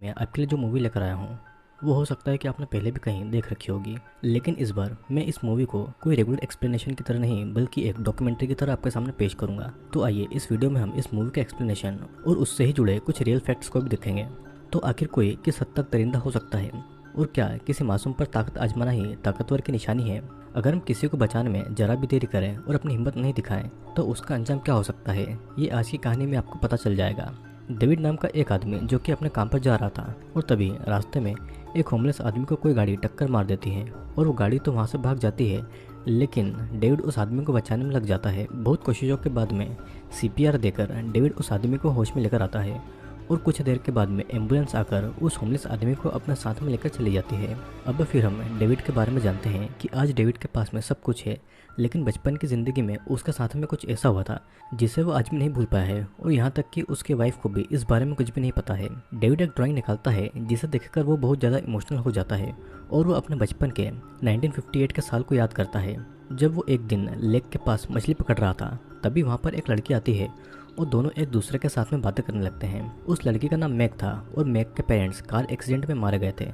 मैं आपके लिए जो मूवी लेकर आया हूँ वो हो सकता है कि आपने पहले भी कहीं देख रखी होगी, लेकिन इस बार मैं इस मूवी को कोई रेगुलर एक्सप्लेनेशन की तरह नहीं बल्कि एक डॉक्यूमेंट्री की तरह आपके सामने पेश करूंगा। तो आइए इस वीडियो में हम इस मूवी का एक्सप्लेनेशन और उससे ही जुड़े कुछ रियल फैक्ट्स को भी देखेंगे। तो आखिर कोई किस हद तक दरिंदा हो सकता है, और क्या किसी मासूम पर ताकत आजमाना ही ताकतवर की निशानी है। अगर हम किसी को बचाने में जरा भी देरी करें और अपनी हिम्मत नहीं दिखाएं तो उसका अंजाम क्या हो सकता है, ये आज की कहानी में आपको पता चल जाएगा। डेविड नाम का एक आदमी जो कि अपने काम पर जा रहा था, और तभी रास्ते में एक होमलेस आदमी को कोई गाड़ी टक्कर मार देती है और वो गाड़ी तो वहाँ से भाग जाती है, लेकिन डेविड उस आदमी को बचाने में लग जाता है। बहुत कोशिशों के बाद में सीपीआर देकर डेविड उस आदमी को होश में लेकर आता है, और कुछ देर के बाद में एम्बुलेंस आकर उस होमलेस आदमी को अपने साथ में लेकर चली जाती है। अब फिर हम डेविड के बारे में जानते हैं कि आज डेविड के पास में सब कुछ है, लेकिन बचपन की ज़िंदगी में उसके साथ में कुछ ऐसा हुआ था जिसे वो आज भी नहीं भूल पाया है, और यहाँ तक कि उसकी वाइफ को भी इस बारे में कुछ भी नहीं पता है। डेविड एक ड्राइंग निकालता है जिसे देखकर वो बहुत ज़्यादा इमोशनल हो जाता है, और वो अपने बचपन के 1958 के साल को याद करता है जब वो एक दिन लेक के पास मछली पकड़ रहा था। तभी वहाँ पर एक लड़की आती है और दोनों एक दूसरे के साथ में बातें करने लगते हैं। उस लड़की का नाम मैग था और मैग के पेरेंट्स कार एक्सीडेंट में मारे गए थे।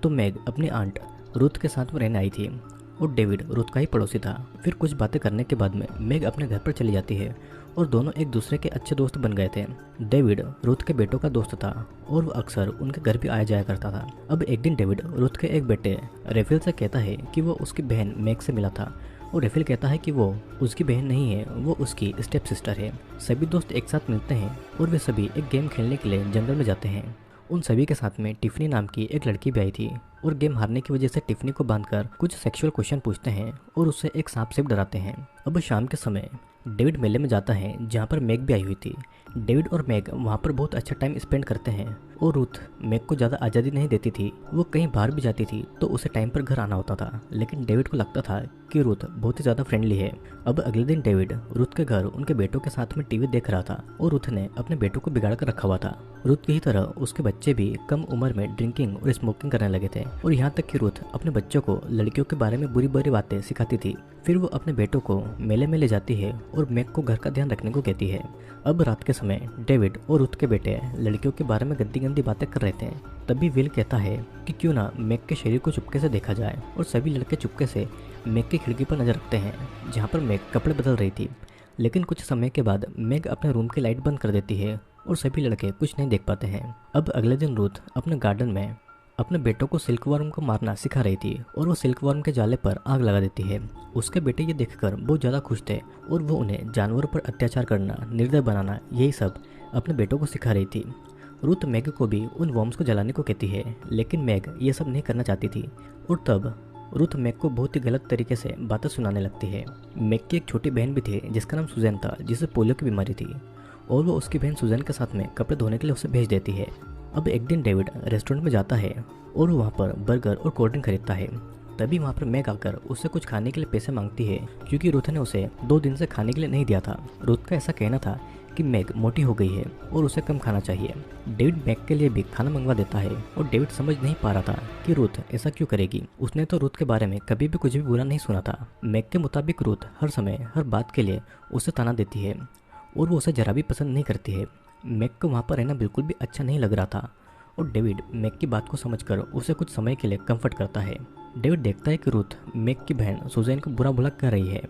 तो मैग अपनी आंट रूथ के साथ में रहने आई थी और डेविड रूथ का ही पड़ोसी था। फिर कुछ बातें करने के बाद में मैग अपने घर पर चली जाती है और दोनों एक दूसरे के अच्छे दोस्त बन गए थे। डेविड रूथ के बेटों का दोस्त था और वो अक्सर उनके घर भी आया जाया करता था। अब एक दिन डेविड रूथ के एक बेटे रेफिल से कहता है कि वो उसकी बहन मैग से मिला था, और रेफिल कहता है कि वो उसकी बहन नहीं है, वो उसकी स्टेप सिस्टर है। सभी दोस्त एक साथ मिलते हैं और वे सभी एक गेम खेलने के लिए जंगल में जाते हैं। उन सभी के साथ में टिफनी नाम की एक लड़की भी आई थी, और गेम हारने की वजह से टिफनी को बांधकर कुछ सेक्सुअल क्वेश्चन पूछते हैं और उससे एक सांप से भी डराते हैं। अब शाम के समय डेविड मेले में जाता है जहाँ पर मैग भी आई हुई थी। डेविड और मैग वहाँ पर बहुत अच्छा टाइम स्पेंड करते हैं, और रूथ मैग को ज़्यादा आज़ादी नहीं देती थी। वो कहीं बाहर भी जाती थी तो उसे टाइम पर घर आना होता था, लेकिन डेविड को लगता था कि रूथ बहुत ही ज़्यादा फ्रेंडली है। अब अगले दिन डेविड रूथ के घर उनके बेटों के साथ में टीवी देख रहा था, और रूथ ने अपने बेटों को बिगाड़ कर रखा हुआ था। रूथ की ही तरह उसके बच्चे भी कम उम्र में ड्रिंकिंग और स्मोकिंग करने लगे थे, और यहाँ तक कि रूथ अपने बच्चों को लड़कियों के बारे में बुरी बुरी बातें सिखाती थी। फिर वो अपने बेटों को मेले में ले जाती है और मैग को घर का ध्यान रखने को कहती है। अब रात के समय डेविड और रूथ के बेटे लड़कियों के बारे में गंदी गंदी बातें कर रहे थे। तभी विल कहता है कि क्यों ना मैग के शरीर को चुपके से देखा जाए, और सभी लड़के चुपके से मैग की खिड़की पर नजर रखते हैं जहाँ पर मैग कपड़े बदल रही थी। लेकिन कुछ समय के बाद मैग अपने रूम की लाइट बंद कर देती है और सभी लड़के कुछ नहीं देख पाते हैं। अब अगले दिन रूथ अपने गार्डन में अपने बेटों को सिल्क वर्म को मारना सिखा रही थी, और वो सिल्क वर्म के जाले पर आग लगा देती है। उसके बेटे ये देखकर बहुत ज़्यादा खुश थे, और वो उन्हें जानवरों पर अत्याचार करना, निर्दय बनाना, यही सब अपने बेटों को सिखा रही थी। रूथ मैग को भी उन वर्म्स को जलाने को कहती है, लेकिन मैग ये सब नहीं करना चाहती थी। और तब रूथ मैग को बहुत ही गलत तरीके से बातें सुनाने लगती है। मैग की एक छोटी बहन भी थी जिसका नाम सुजैन था, जिसे पोलियो की बीमारी थी, और वो उसकी बहन सुजैन के साथ में कपड़े धोने के लिए उसे भेज देती है। अब एक दिन डेविड रेस्टोरेंट में जाता है और वो वहाँ पर बर्गर और कोल्ड ड्रिंक खरीदता है। तभी वहाँ पर मैग आकर उससे कुछ खाने के लिए पैसे मांगती है, क्योंकि रूथ ने उसे 2 दिन से खाने के लिए नहीं दिया था। रूथ का ऐसा कहना था कि मैग मोटी हो गई है और उसे कम खाना चाहिए। डेविड मैग के लिए भी खाना मंगवा देता है, और डेविड समझ नहीं पा रहा था कि रूथ ऐसा क्यों करेगी। उसने तो रूथ के बारे में कभी भी कुछ भी बुरा नहीं सुना था। मैग के मुताबिक रूथ हर समय हर बात के लिए उसे ताना देती है, और वो उसे जरा भी पसंद नहीं करती है। मैग को वहाँ पर रहना बिल्कुल भी अच्छा नहीं लग रहा था, और डेविड मैग की बात को समझकर उसे कुछ समय के लिए कंफर्ट करता है। डेविड देखता है कि रूथ मैग की बहन सुजैन को बुरा भला कर रही है,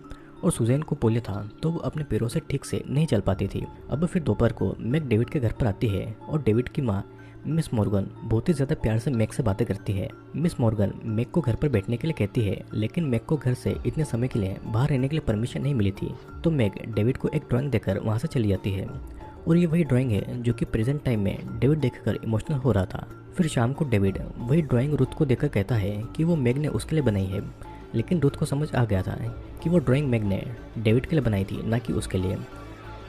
और सुजैन को पोलियो था तो वो अपने पैरों से ठीक से नहीं चल पाती थी। अब फिर दोपहर को मैग डेविड के घर पर आती है, और डेविड की माँ मिस मॉर्गन बहुत ही ज़्यादा प्यार से मैग से बातें करती है। मिस मॉर्गन मैग को घर पर बैठने के लिए कहती है, लेकिन मैग को घर से इतने समय के लिए बाहर रहने के लिए परमिशन नहीं मिली थी। तो मैग डेविड को एक ड्राइंग देकर वहाँ से चली जाती है, और ये वही ड्राइंग है जो कि प्रेजेंट टाइम में डेविड देखकर इमोशनल हो रहा था। फिर शाम को डेविड वही ड्राइंग रूथ को देखकर कहता है कि वो मैग ने उसके लिए बनाई है, लेकिन रूथ को समझ आ गया था कि वो ड्राइंग मैग ने डेविड के लिए बनाई थी, ना कि उसके लिए।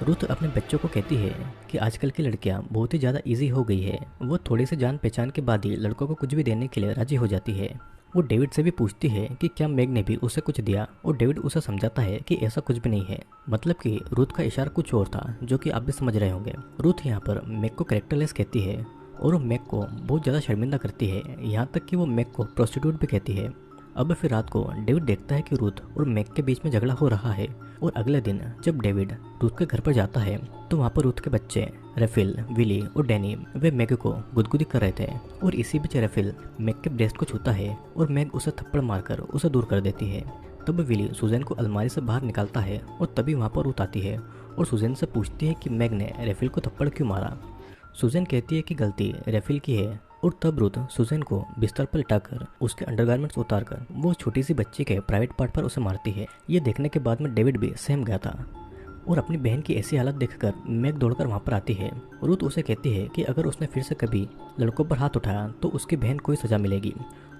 रूथ अपने बच्चों को कहती है कि आजकल की लड़कियां बहुत ही ज़्यादा इजी हो गई है, वो थोड़ी सी जान पहचान के बाद ही लड़कों को कुछ भी देने के लिए राजी हो जाती है। वो डेविड से भी पूछती है कि क्या मैग ने भी उसे कुछ दिया, और डेविड उसे समझाता है कि ऐसा कुछ भी नहीं है। मतलब कि रूथ का इशारा कुछ और था, जो कि आप भी समझ रहे होंगे। रूथ यहाँ पर मैग को कैरेक्टरलेस कहती है, और वो मैग को बहुत ज़्यादा शर्मिंदा करती है, यहाँ तक कि वो मैग को प्रोस्टिट्यूट भी कहती है। अब फिर रात को डेविड देखता है कि रूथ और मैग के बीच में झगड़ा हो रहा है, और अगले दिन जब डेविड रूथ के घर पर जाता है तो वहाँ पर रूथ के बच्चे रेफिल, विली और डैनी वे मैग को गुदगुदी कर रहे थे और इसी बीच रेफिल मैग के ब्रेस्ट को छूता है और मैग उसे थप्पड़ मारकर उसे दूर कर देती है। तब विली सुजैन को अलमारी से बाहर निकालता है और तभी वहाँ पर रूथ आती है और सुजैन से पूछती है कि मैग ने रेफिल को थप्पड़ क्यों मारा। सुजैन कहती है कि गलती रेफिल की है और तब रूथ सुजैन को बिस्तर पर लिटाकर उसके अंडरगारमेंट्स उतारकर वो छोटी सी बच्ची के प्राइवेट पार्ट पर उसे मारती है। ये देखने के बाद में डेविड भी सहम गया था और अपनी बहन की ऐसी हालत देखकर मैग दौड़कर वहाँ पर आती है। रूथ उसे कहती है कि अगर उसने फिर से कभी लड़कों पर हाथ उठाया तो उसकी बहन को ही सजा मिलेगी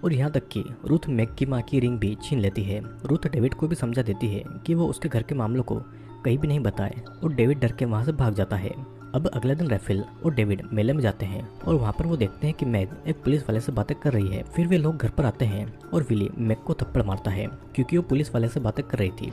और यहाँ तक कि रूथ मैग की माँ की रिंग भी छीन लेती है। रूथ डेविड को भी समझा देती है कि वो उसके घर के मामलों को कहीं भी नहीं बताए और डेविड डर के वहाँ से भाग जाता है। अब अगले दिन रेफिल और डेविड मेले में जाते हैं और वहाँ पर वो देखते हैं कि मैग एक पुलिस वाले से बातें कर रही है। फिर वे लोग घर पर आते हैं और विली मैग को थप्पड़ मारता है क्योंकि वो पुलिस वाले से बातें कर रही थी।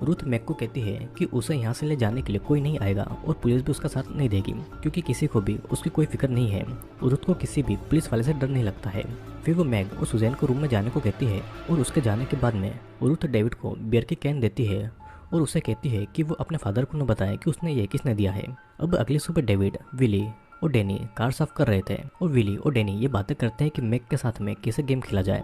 रूथ मैग को कहती है कि उसे यहाँ से ले जाने के लिए कोई नहीं आएगा और पुलिस भी उसका साथ नहीं देगी क्योंकि किसी को भी उसकी कोई फिक्र नहीं है। रूथ को किसी भी पुलिस वाले से डर नहीं लगता है। फिर वो मैग और सुजैन को रूम में जाने को कहती है और उसके जाने के बाद में रूथ डेविड को बियर की कैन देती है और उसे कहती है कि वो अपने फादर को न बताए कि उसने ये किसने दिया है। अब अगली सुबह डेविड, विली और डैनी कार साफ कर रहे थे और विली और डैनी ये बातें करते हैं कि मैग के साथ में कैसे गेम खेला जाए।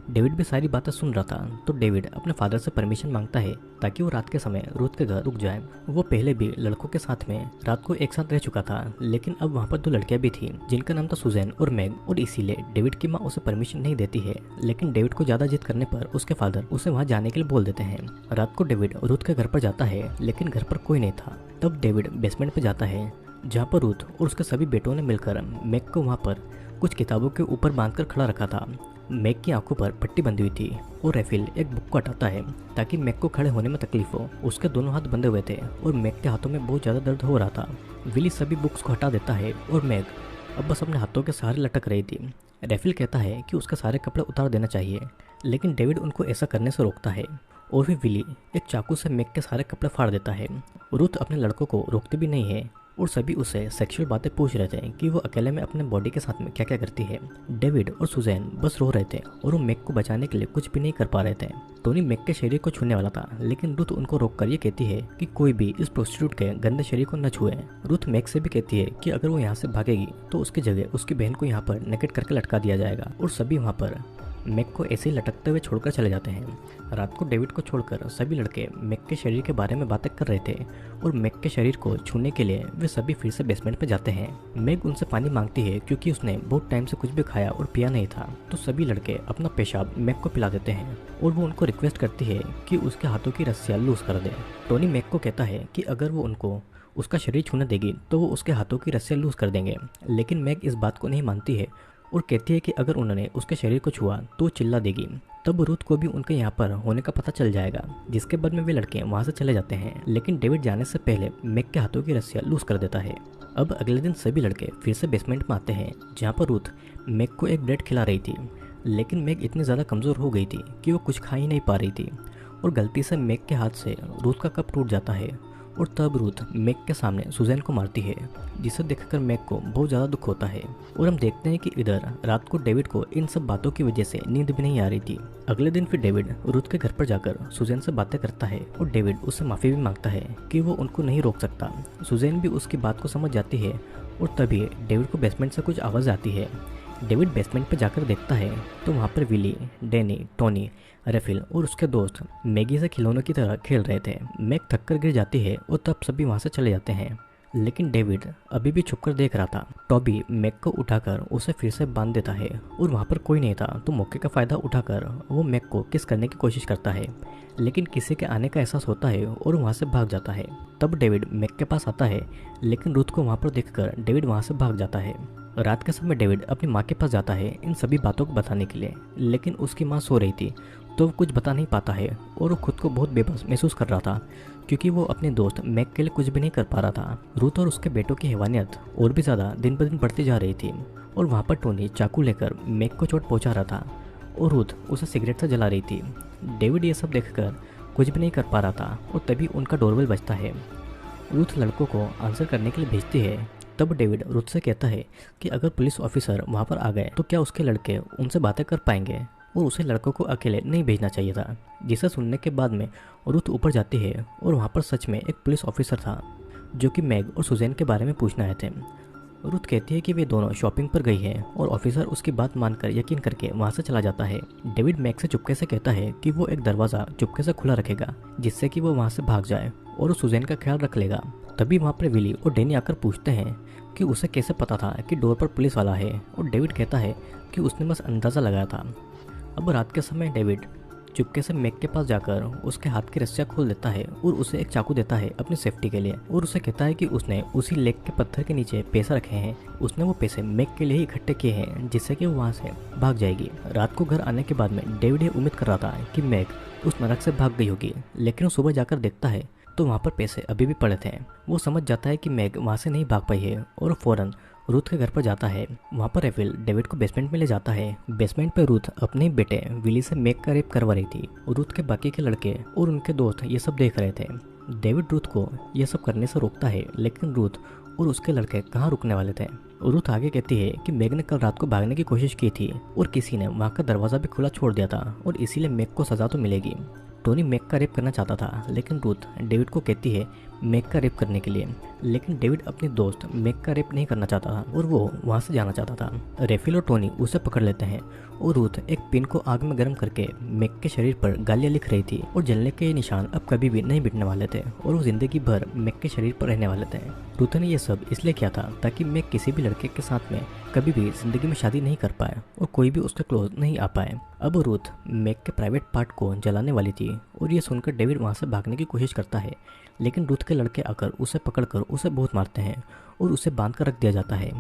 डेविड भी सारी बातें सुन रहा था तो डेविड अपने फादर से परमिशन मांगता है ताकि वो रात के समय रूथ के घर रुक जाए। वो पहले भी लड़कों के साथ में रात को एक साथ रह चुका था लेकिन अब वहाँ पर 2 लड़कियां भी थी जिनका नाम था सुजैन और मैग और इसीलिए डेविड की माँ उसे परमिशन नहीं देती है। लेकिन डेविड को ज्यादा जिद करने पर उसके फादर उसे वहाँ जाने के लिए बोल देते हैं। रात को डेविड रूथ के घर पर जाता है लेकिन घर पर कोई नहीं था। तब डेविड बेसमेंट पे जाता है जहाँ पर रूथ और उसके सभी बेटों ने मिलकर मैग को वहाँ पर कुछ किताबों के ऊपर बांधकर खड़ा रखा था। मैग की आंखों पर पट्टी बंधी हुई थी और रेफिल एक बुक को हटाता है ताकि मैग को खड़े होने में तकलीफ हो। उसके दोनों हाथ बंधे हुए थे और मैग के हाथों में बहुत ज़्यादा दर्द हो रहा था। विली सभी बुक्स को हटा देता है और मैग अब बस अपने हाथों के सहारे लटक रही थी। रेफिल कहता है कि उसके सारे कपड़े उतार देना चाहिए लेकिन डेविड उनको ऐसा करने से रोकता है और फिर विली एक चाकू से मैग के सारे कपड़े फाड़ देता है। रूथ अपने लड़कों को रोकती भी नहीं है और सभी उसे सेक्सुअल बातें पूछ रहे थे कि वो अकेले में अपने बॉडी के साथ में क्या क्या करती है। डेविड और सुजैन बस रो रहे थे और वो मैग को बचाने के लिए कुछ भी नहीं कर पा रहे थे। टोनी मैग के शरीर को छूने वाला था लेकिन रूथ उनको रोककर ये कहती है कि कोई भी इस प्रोस्टिट्यूट के गंदे शरीर को न छुए। रूथ मैग से भी कहती है कि अगर वो यहाँ से भागेगी तो उसकी जगह उसकी बहन को यहाँ पर नेकेट करके लटका दिया जाएगा और सभी वहाँ पर मैग को ऐसे ही लटकते हुए छोड़कर चले जाते हैं। रात को डेविड को छोड़कर सभी लड़के मैग के शरीर के बारे में बातें कर रहे थे और मैग के शरीर को छूने के लिए वे सभी फिर से बेसमेंट पर जाते हैं। मैग उनसे पानी मांगती है क्योंकि उसने बहुत टाइम से कुछ भी खाया और पिया नहीं था तो सभी लड़के अपना पेशाब मैग को पिला देते हैं और वो उनको रिक्वेस्ट करती है कि उसके हाथों की रस्सियाँ लूज कर दे। टोनी मैग को कहता है कि अगर वो उनको उसका शरीर छूने देगी तो वो उसके हाथों की रस्सियाँ लूज कर देंगे लेकिन मैग इस बात को नहीं मानती है और कहती है कि अगर उन्होंने उसके शरीर को छुआ तो चिल्ला देगी। तब रूथ को भी उनके यहाँ पर होने का पता चल जाएगा जिसके बाद में वे लड़के वहाँ से चले जाते हैं लेकिन डेविड जाने से पहले मैग के हाथों की रस्सियाँ लूज कर देता है। अब अगले दिन सभी लड़के फिर से बेसमेंट में आते हैं जहाँ पर रूथ मैग को एक ब्रेड खिला रही थी लेकिन मैग इतनी ज़्यादा कमज़ोर हो गई थी कि वो कुछ खा ही नहीं पा रही थी और गलती से मैग के हाथ से रूथ का कप टूट जाता है और तब रूथ मैग के सामने सुजैन को मारती है जिसे देखकर मैग को बहुत ज़्यादा दुख होता है और हम देखते हैं कि इधर रात को डेविड को इन सब बातों की वजह से नींद भी नहीं आ रही थी। अगले दिन फिर डेविड रूथ के घर पर जाकर सुजैन से बातें करता है और डेविड उससे माफ़ी भी मांगता है कि वो उनको नहीं रोक सकता। सुजैन भी उसकी बात को समझ जाती है और तभी डेविड को बेसमेंट से कुछ आवाज़ आती है। डेविड बेसमेंट पर जाकर देखता है तो वहाँ पर विली, डैनी, टोनी, रेफिल और उसके दोस्त मैगी से खिलौनों की तरह खेल रहे थे। मैग थककर गिर जाती है और तब सभी वहाँ से चले जाते हैं लेकिन डेविड अभी भी छुपकर देख रहा था। टॉबी मैग को उठाकर उसे फिर से बांध देता है और वहाँ पर कोई नहीं था तो मौके का फ़ायदा उठाकर वो मैग को किस करने की कोशिश करता है लेकिन किसी के आने का एहसास होता है और वहाँ से भाग जाता है। तब डेविड मैग के पास आता है लेकिन रूथ को वहाँ पर देखकर डेविड वहाँ से भाग जाता है। रात के समय डेविड अपनी माँ के पास जाता है इन सभी बातों को बताने के लिए लेकिन उसकी माँ सो रही थी तो वो कुछ बता नहीं पाता है और वो खुद को बहुत बेबस महसूस कर रहा था क्योंकि वो अपने दोस्त मैग के लिए कुछ भी नहीं कर पा रहा था। रूथ और उसके बेटों की हैवानियत और भी ज़्यादा दिन ब दिन बढ़ती जा रही थी और वहाँ पर टोनी चाकू लेकर मैग को चोट पहुँचा रहा था और रूथ उसे सिगरेट से जला रही थी। डेविड ये सब देखकर कुछ भी नहीं कर पा रहा था और तभी उनका डोरबेल बजता है। रूथ लड़कों को आंसर करने के लिए भेजती है। तब डेविड रूथ से कहता है कि अगर पुलिस ऑफिसर वहाँ पर आ गए तो क्या उसके लड़के उनसे बातें कर पाएंगे। और उसे लड़कों को अकेले नहीं भेजना चाहिए था। जिसे सुनने के बाद में रुथ ऊपर जाती है और वहाँ पर सच में एक पुलिस ऑफिसर था जो कि मैग और सुजैन के बारे में पूछने आए थे। रुथ कहती है कि वे दोनों शॉपिंग पर गई है और ऑफिसर उसकी बात मानकर यकीन करके वहाँ से चला जाता है। डेविड मैग से चुपके से कहता है कि वो एक दरवाज़ा चुपके से खुला रखेगा जिससे कि वो वहाँ से भाग जाए और सुजैन का ख्याल रख लेगा। तभी वहाँ पर विली और डैनी आकर पूछते हैं कि उसे कैसे पता था कि डोर पर पुलिस वाला है, और डेविड कहता है कि उसने बस अंदाज़ा लगाया था। अब रात के समय डेविड चुपके से मैग के पास जाकर उसके हाथ की रस्सियाँ खोल देता है और उसे एक चाकू देता है अपनी सेफ्टी के लिए, और उसे कहता है कि उसने उसी लेक के पत्थर के नीचे पैसे रखे हैं। उसने वो पैसे मैग के लिए ही इकट्ठे किए हैं जिससे कि वो वहाँ से भाग जाएगी। रात को घर आने के बाद में डेविड ये उम्मीद कर रहा था कि मैग उस नरक से भाग गई होगी, लेकिन वो सुबह जाकर देखता है तो वहाँ पर पैसे अभी भी पड़े थे। वो समझ जाता है कि मैग वहाँ से नहीं भाग पाई है और फौरन रूथ के घर पर जाता है। वहाँ पर एविल डेविड को बेसमेंट में ले जाता है। बेसमेंट पर रूथ अपने बेटे विली से मैग का रेप करवा रही थी। रूथ के बाकी के लड़के और उनके दोस्त ये सब देख रहे थे। डेविड रूथ को यह सब करने से रोकता है, लेकिन रूथ और उसके लड़के कहाँ रुकने वाले थे। रूथ आगे कहती है कि मैग ने कल रात को भागने की कोशिश की थी और किसी ने वहाँ का दरवाज़ा भी खुला छोड़ दिया था और इसीलिए मैग को सजा तो मिलेगी। टोनी मैग का रेप करना चाहता था, लेकिन रूथ डेविड को कहती है मैग का रेप करने के लिए, लेकिन डेविड अपनी दोस्त मैग का रेप नहीं करना चाहता था और वो वहाँ से जाना चाहता था। रेफिल और टोनी उसे पकड़ लेते हैं और रूथ एक पिन को आग में गर्म करके मैग के शरीर पर गालियाँ लिख रही थी और जलने के निशान अब कभी भी नहीं मिटने वाले थे और वो जिंदगी भर मैग के शरीर पर रहने वाले थे। रूथ ने यह सब इसलिए किया था ताकि मैग किसी भी लड़के के साथ में कभी भी जिंदगी में शादी नहीं कर पाए और कोई भी उसके क्लोज नहीं आ पाए। अब रूथ मैग के प्राइवेट पार्ट को जलाने वाली थी और ये सुनकर डेविड वहाँ से भागने की कोशिश करता है, लेकिन रूथ के लड़के आकर उसे पकड़कर उसे बहुत मारते हैं और उसे बांध कर रख दिया जाता है।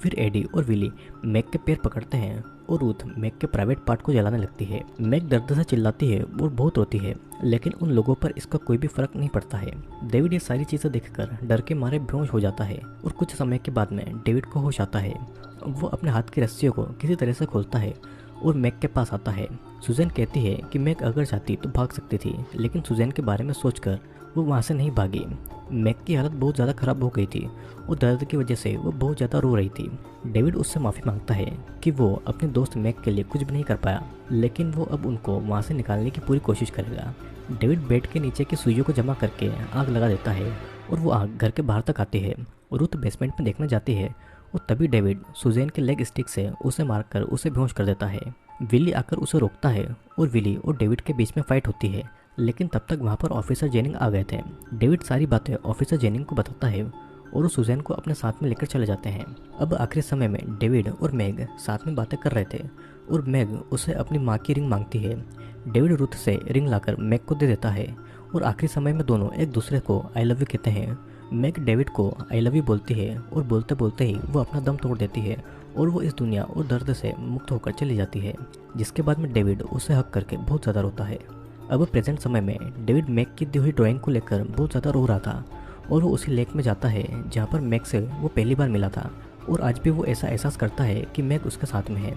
फिर एडी और विली मैग के पैर पकड़ते हैं और रूथ मैग के प्राइवेट पार्ट को जलाने लगती है। मैग दर्द से चिल्लाती है और बहुत रोती है, लेकिन उन लोगों पर इसका कोई भी फर्क नहीं पड़ता है। डेविड ये सारी चीज़ें देखकर डर के मारे बेहोश हो जाता है और कुछ समय के बाद में डेविड को होश आता है। वो अपने हाथ की रस्सियों को किसी तरह से खोलता है और मैग के पास आता है। सुजैन कहती है कि मैग अगर चाहती तो भाग सकती थी, लेकिन सुजैन के बारे में सोचकर वो वहाँ से नहीं भागी। मैग की हालत बहुत ज़्यादा ख़राब हो गई थी और दर्द की वजह से वो बहुत ज़्यादा रो रही थी। डेविड उससे माफ़ी मांगता है कि वो अपने दोस्त मैग के लिए कुछ भी नहीं कर पाया, लेकिन वो अब उनको वहाँ से निकालने की पूरी कोशिश करेगा। डेविड बेड के नीचे की सुइयों को जमा करके आग लगा देता है और वो आग घर के बाहर तक आती है। रूथ बेसमेंट में देखने जाती है और तभी डेविड सुजैन के लेग स्टिक से उसे मारकर उसे बेहोश कर देता है। विली आकर उसे रोकता है और विली और डेविड के बीच में फाइट होती है, लेकिन तब तक वहाँ पर ऑफिसर जेनिंग आ गए थे। डेविड सारी बातें ऑफिसर जेनिंग को बताता है और वो सुजैन को अपने साथ में लेकर चले जाते हैं। अब आखिरी समय में डेविड और मैग साथ में बातें कर रहे थे और मैग उसे अपनी माँ की रिंग मांगती है। डेविड रूथ से रिंग लाकर मैग को दे देता है और आखिरी समय में दोनों एक दूसरे को आई लव यू कहते हैं। मैग डेविड को आई लव यू बोलती है और बोलते बोलते ही वो अपना दम तोड़ देती है और वो इस दुनिया और दर्द से मुक्त होकर चली जाती है, जिसके बाद में डेविड उसे हक करके बहुत ज़्यादा रोता है। अब प्रेजेंट समय में डेविड मैग की दी हुई ड्राइंग को लेकर बहुत ज़्यादा रो रहा था और वो उसी लेक में जाता है जहाँ पर मैग से वो पहली बार मिला था, और आज भी वो ऐसा एहसास करता है कि मैग उसके साथ में है।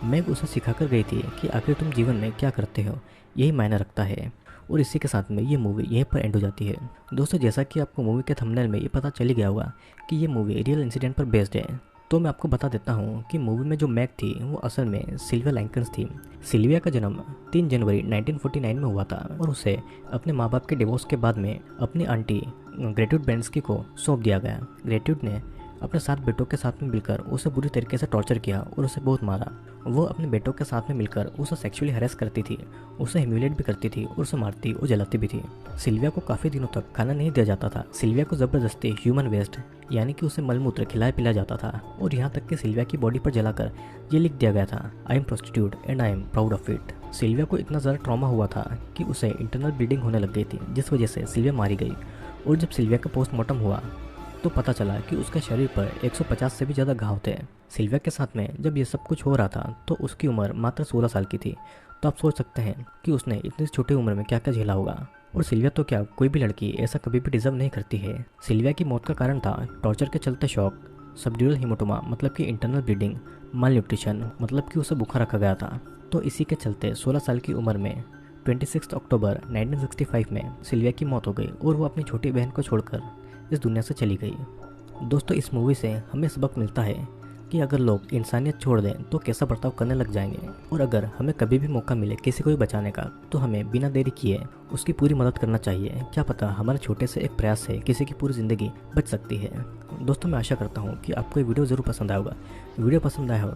मैग उसे सिखाकर गई थी कि आखिर तुम जीवन में क्या करते हो, यही मायने रखता है। और इसी के साथ में ये मूवी यहीं पर एंड हो जाती है। दोस्तों, जैसा कि आपको मूवी के थंबनेल में ये पता चल ही गया होगा कि ये मूवी रियल इंसिडेंट पर बेस्ड है, तो मैं आपको बता देता हूँ कि मूवी में जो मैग थी वो असल में सिल्विया लैंकन्स थी। सिल्विया का जन्म 3 जनवरी 1949 में हुआ था और उसे अपने माँ बाप के डिवोर्स के बाद में अपनी आंटी ग्रेट्यूड बेंस्की को सौंप दिया गया। ग्रेट्यूड ने अपने 7 बेटों के साथ में मिलकर उसे बुरी तरीके से टॉर्चर किया और उसे बहुत मारा। वो अपने बेटों के साथ में मिलकर उसे सेक्सुअली हैरेस करती थी, उसे ह्यूमिलेट भी करती थी और उसे मारती और जलाती भी थी। सिल्विया को काफ़ी दिनों तक खाना नहीं दिया जाता था। सिल्विया को ज़बरदस्ती ह्यूमन वेस्ट यानी कि उसे मलमूत्र खिलाया पिलाया जाता था और यहाँ तक कि सिल्विया की बॉडी पर जलाकर ये लिख दिया गया था, I am prostitute and I am proud of it. Sylvia को इतना ज़्यादा ट्रॉमा हुआ था कि उसे इंटरनल ब्लीडिंग होने लग गई थी, जिस वजह से सिल्विया मारी गई। और जब सिल्विया का पोस्टमार्टम हुआ तो पता चला कि उसके शरीर पर 150 से भी ज़्यादा घाव थे। सिल्विया के साथ में जब ये सब कुछ हो रहा था तो उसकी उम्र मात्र 16 साल की थी। तो आप सोच सकते हैं कि उसने इतनी छोटी उम्र में क्या क्या झेला होगा। और सिल्विया तो क्या, कोई भी लड़की ऐसा कभी भी डिजर्व नहीं करती है। सिल्विया की मौत का कारण था टॉर्चर के चलते शॉक, सबड्यूरल हीमोटोमा मतलब कि इंटरनल ब्लीडिंग, माल न्यूट्रिशन मतलब कि उसे बुखार रखा गया था। तो इसी के चलते 16 साल की उम्र में 26 अक्टूबर 1965 में सिल्विया की मौत हो गई और वो अपनी छोटी बहन को छोड़कर इस दुनिया से चली गई। दोस्तों, इस मूवी से हमें सबक मिलता है कि अगर लोग इंसानियत छोड़ दें तो कैसा बर्ताव करने लग जाएंगे। और अगर हमें कभी भी मौका मिले किसी को भी बचाने का तो हमें बिना देरी किए उसकी पूरी मदद करना चाहिए। क्या पता हमारे छोटे से एक प्रयास से किसी की पूरी ज़िंदगी बच सकती है। दोस्तों, मैं आशा करता हूँ कि आपको ये वीडियो ज़रूर पसंद आएगा। वीडियो पसंद आया हो